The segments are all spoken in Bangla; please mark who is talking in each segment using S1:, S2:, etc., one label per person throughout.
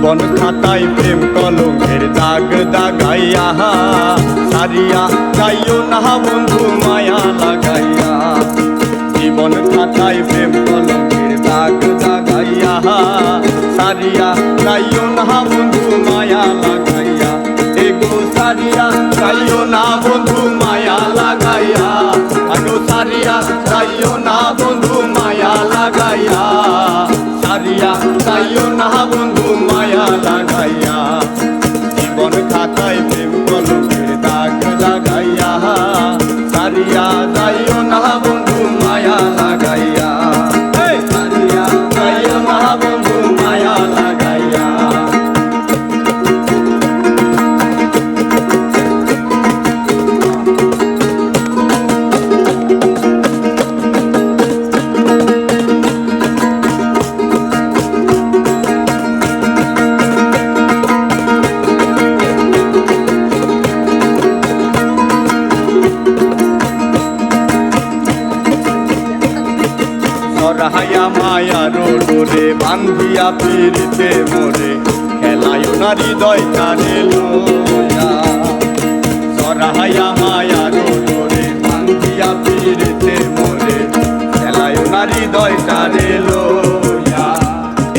S1: জীবন খাতায় প্রেম কলঙ্কের দাগ দাগাইয়া সারিয়া যাইও না বন্ধু মায়া লাগাইয়া। জীবন খাতায় প্রেম কলঙ্কের দাগ দাগাইয়া সারিয়া যাইও না বন্ধু মায়া লাগাইয়া। এগো সারিয়া যাইও না বন্ধু মায়া লাগাইয়া। আগো সারিয়া যাইও না বন্ধু মায়া লাগাইয়া। সারিয়া যাইও না বন্ধু মায়া লাগাইয়া। জীবন খাতায় প্রেম কলঙ্কের দাগ লাগাইয়া সারিয়া যাইও না বন্ধু মায়া লাগাইয়া। সারিয়া যাইও না বন্ধু মায়া লাগাইয়া। সরহাইয়া মায়ার ডোরে বান্ধিয়া পিরিতে মোরে খেলায় না হৃদয় টানে লইয়া। সরহাইয়া মায়ার ডোরে বান্ধিয়া পিরিতে মোরে খেলায় না হৃদয় টানে লইয়া।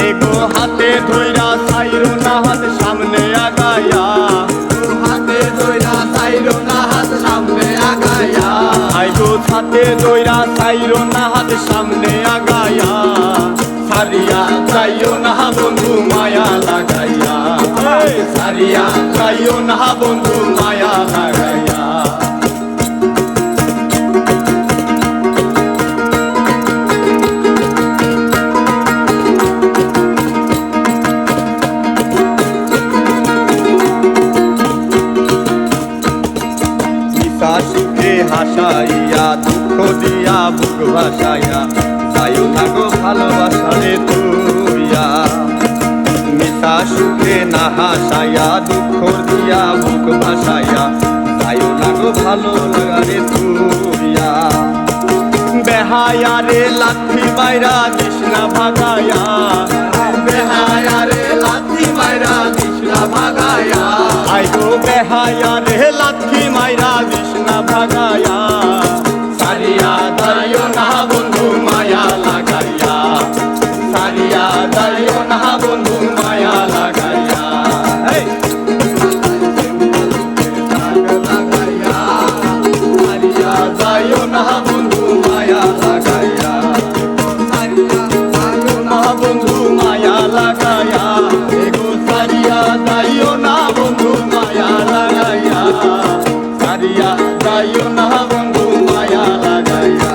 S1: এগো হাতে ধইরা সাইরো না হাত সামনে আগাইয়া। হাতে ধইরা সাইরো না হাত সামনে আগাইয়া। আইগো হাতে ধইরা সাইরো না হাত সামনে আগাইয়া। সারিয়া যাইও না বন্ধু মায়া লাগাইয়া। সারিয়া যাইও না বন্ধু মায়া লাগাইয়া। সুখে হাসাইয়া দুঃখ দিয়া বুক ভাসাইয়া যাইও না গো ভালোবাসারে তুইয়া। মিশা সুখে না হাসাইয়া দুঃখ দিয়া বুক ভাসাইয়া যাইও না গো ভালো লাগারে তুইয়া। বেহায়া রে লাথি মাইরা দিস না ভাগাইয়া। বেহায়া রে লাথি মাইরা দিস না ভাগাইয়া। আইগো বেহায়া রে লাথি মাইরা দিস না ভাগাইয়া। সারিয়া যাইও না বন্ধু মায়া লাগাইয়া। সারিয়া যাইও না বন্ধু মায়া লাগাইয়া। সারিয়া যাইও না বন্ধু মায়া লাগাইয়া। সারিয়া যাইও না বন্ধু মায়া লাগাইয়া। এগো সারিয়া যাইও না বন্ধু মায়া লাগাইয়া। সারিয়া যাইও না বন্ধু মায়া লাগাইয়া।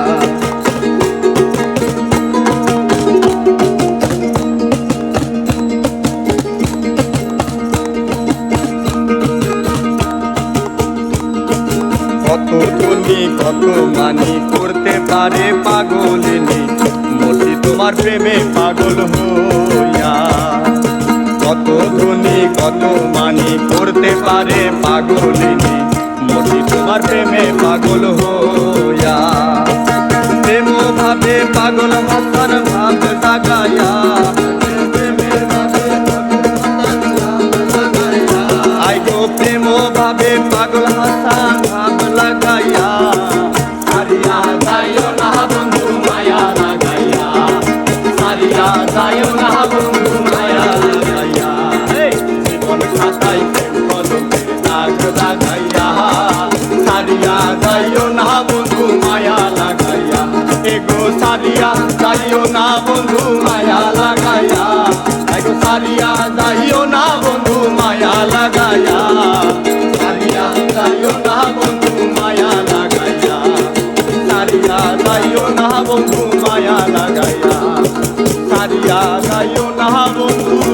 S1: কত ধনী কত মানি করতে পারে পাগলিনী মতি তোমার প্রেমে পাগল হইয়া। কত ধনী কত মানি করতে পারে পাগলিনী মতি তোমার প্রেমে পাগল হইয়া। প্রেম ভাবে পাগল মাতার ভাব জাগাইয়া। আইগো প্রেম ভাবে পাগল হাসান ভাব লাগাইয়া। সারিয়া যাইও না বন্ধু মায়া লাগাইয়া। সারিয়া যাইও না বন্ধু মায়া লাগাইয়া। জীবন খাতায় প্রেম কলঙ্কের দাগ লাগাইয়া। সারিয়া যাইও না বন্ধু মায়া লাগাইয়া। এগো সারিয়া যাইও না বন্ধু মায়া লাগাইয়া। এগো সারিয়া যাইও না বন্ধু মায়া লাগাইয়া। সারিয়া যাইও না বন্ধু মায়া লাগাইয়া। সারিয়া যাইও না বন্ধু মায়া লাগাইয়া। সারিয়া যাইও না বন্ধু